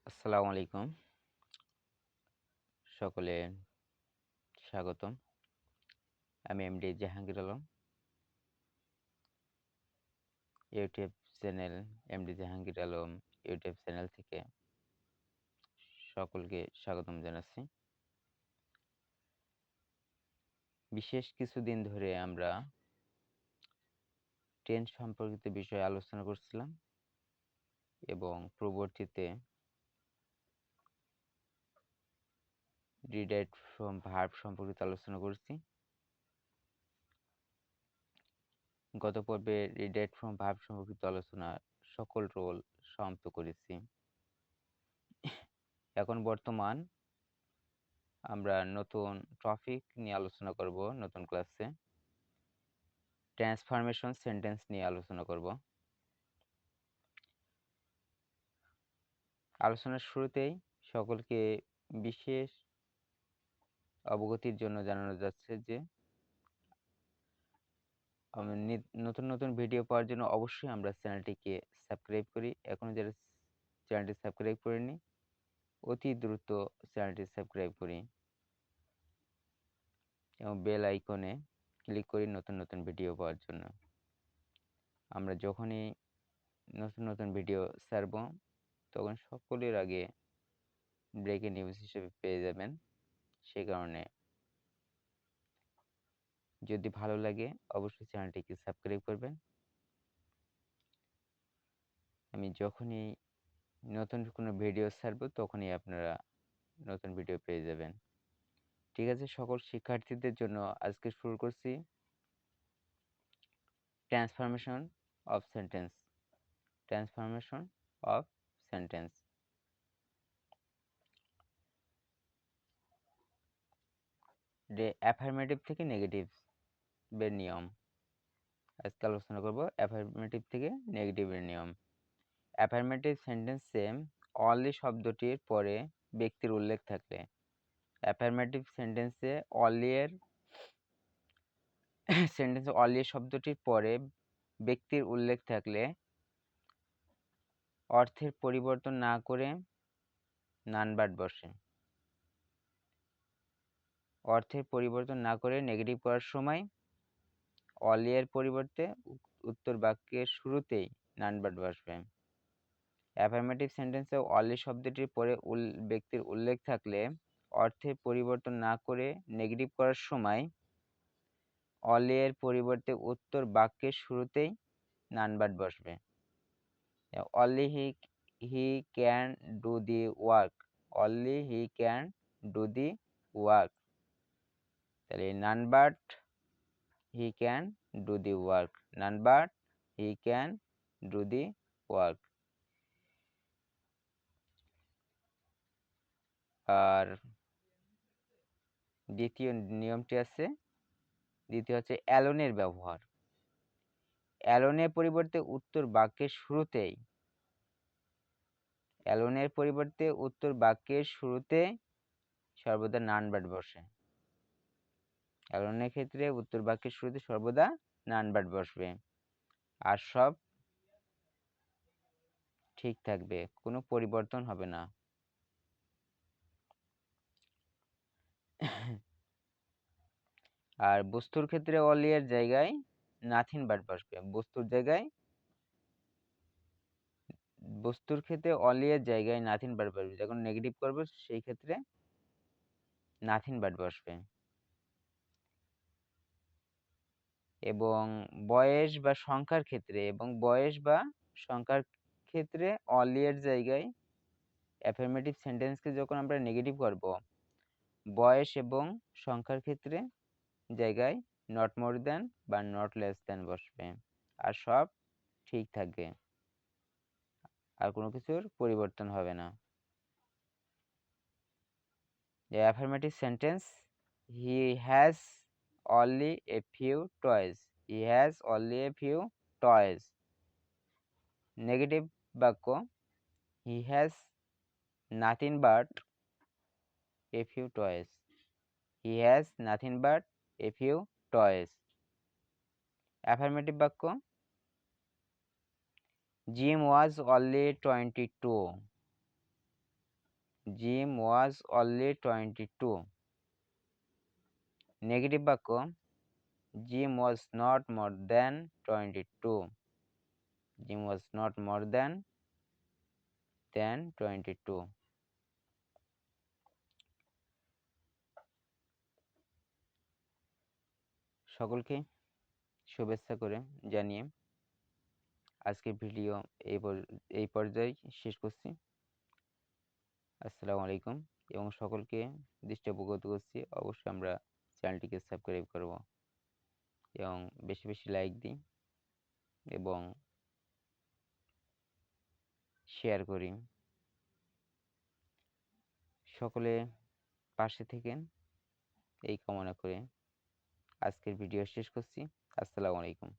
আসসালামু আলাইকুম। সকলে স্বাগতম। আমি MD Jahangir Alam. YouTube channel MD Jahangir Alam YouTube channel থেকে সকলকে স্বাগতম জানাচ্ছি। বিশেষ কিছুদিন ধরে আমরা ট্রেন সম্পর্কিত বিষয়ে আলোচনা করছিলাম এবং পরবর্তীতে ডিরাইভড ফ্রম ভার্ব সম্পর্কিত আলোচনা করছি। গত পর্বে ডিরাইভড ফ্রম ভার্ব সম্পর্কিত আলোচনা সকল রোল সমাপ্ত করেছি। এখন বর্তমান আমরা নতুন টপিক নিয়ে আলোচনা করব। নতুন ক্লাসে ট্রান্সফরমেশন সেন্টেন্স নিয়ে আলোচনা করব। আলোচনার শুরুতেই সকলকে বিশেষ অবগতির জন্য জানানো যাচ্ছে যে নতুন নতুন ভিডিও পাওয়ার জন্য অবশ্যই আমরা চ্যানেলটিকে সাবস্ক্রাইব করি। এখনো যারা চ্যানেলটি সাবস্ক্রাইব করেনি অতি দ্রুত চ্যানেলটি সাবস্ক্রাইব করি এবং বেল আইকনে ক্লিক করি নতুন নতুন ভিডিও পাওয়ার জন্য। আমরা যখনই নতুন নতুন ভিডিও ছাড়ব তখন সকলের আগে ব্রেকিং নিউজ হিসেবে পেয়ে যাবেন। সে কারণে যদি ভালো লাগে অবশ্যই চ্যানেলটিকে সাবস্ক্রাইব করবেন। আমি যখনই নতুন কোনো ভিডিও ছাড়ব তখনই আপনারা নতুন ভিডিও পেয়ে যাবেন। ঠিক আছে, সকল শিক্ষার্থীদের জন্য আজকে শুরু করছি transformation of sentence. Transformation of sentence. Affirmative থেকে নেগেটিভ এর নিয়ম আজকে আলোচনা করব। অ্যাফার্মেটিভ থেকে নেগেটিভের নিয়ম। অ্যাফার্মেটিভ সেন্টেন্সে অনলি শব্দটির পরে ব্যক্তির উল্লেখ থাকলে, অ্যাফার্মেটিভ সেন্টেন্সে অনলি শব্দটির পরে ব্যক্তির উল্লেখ থাকলে অর্থের পরিবর্তন না করে নানবার্ড বসে। অর্থের পরিবর্তন না করে নেগেটিভ করার সময় অনলি এর পরিবর্তে উত্তর বাক্যের শুরুতেই নানবার্ড বসবে। অ্যাফার্মেটিভ সেন্টেন্সে অনলি শব্দটির পরে ব্যক্তির উল্লেখ থাকলে অর্থের পরিবর্তন না করে নেগেটিভ করার সময় অনলি এর পরিবর্তে উত্তর বাক্যের শুরুতেই নানবার্ড বসবে। Only he can do the work. Only he can do the work. তাহলে none but he can do the work. None but he can do the work. আর দ্বিতীয় নিয়মটি আছে, দ্বিতীয় হচ্ছে অ্যালোনের ব্যবহার। অ্যালোনের পরিবর্তে উত্তর বাক্যের শুরুতেই সর্বদা নানবার্ড বসে। অ্যালোনের ক্ষেত্রে উত্তর বাক্যের শুরুতে সর্বদা নানবার্ড বসবে আর সব ঠিক থাকবে, কোনো পরিবর্তন হবে না। আর বস্তুর ক্ষেত্রে অনলি এর জায়গায় নাথিং বাট বসবে। বস্তুর ক্ষেত্রে অনলি এর জায়গায় নাথিং বাট বসবে। যখন নেগেটিভ করব সেই ক্ষেত্রে নাথিং বাট বসবে। এবং বয়স বা সংখ্যার ক্ষেত্রে অনলি এর জায়গায় অ্যাফার্মেটিভ সেন্টেন্সকে যখন আমরা নেগেটিভ করব বয়স এবং সংখ্যার ক্ষেত্রে জায়গায় নট মোর দ্যান বা নট লেস দ্যান বসবে আর সব ঠিক থাকবে, আর কোনো কিছুর পরিবর্তন হবে না। The affirmative sentence, he has only a few toys. He has only a few toys. Negative বাক্য, he has nothing but a few toys. He has nothing but a few toys. Affirmative বাক্য, Jim was only 22. Jim was only 22। Negative বাক্য Jim was not more than 22। Jim was not more than 22। সকলকে শুভেচ্ছা করে জানিয়ে আজকের video এই পর্যায়ে শেষ করছি। আসসালামু আলাইকুম এবং সকলকে দৃষ্টি অবগত করছি অবশ্যই আমরা চ্যানেলটিকে সাবস্ক্রাইব করব এবং বেশি বেশি লাইক দিই এবং শেয়ার করি। সকলে পাশে থেকেন এই কামনা করে আজকের ভিডিও শেষ করছি। আসসালামু আলাইকুম।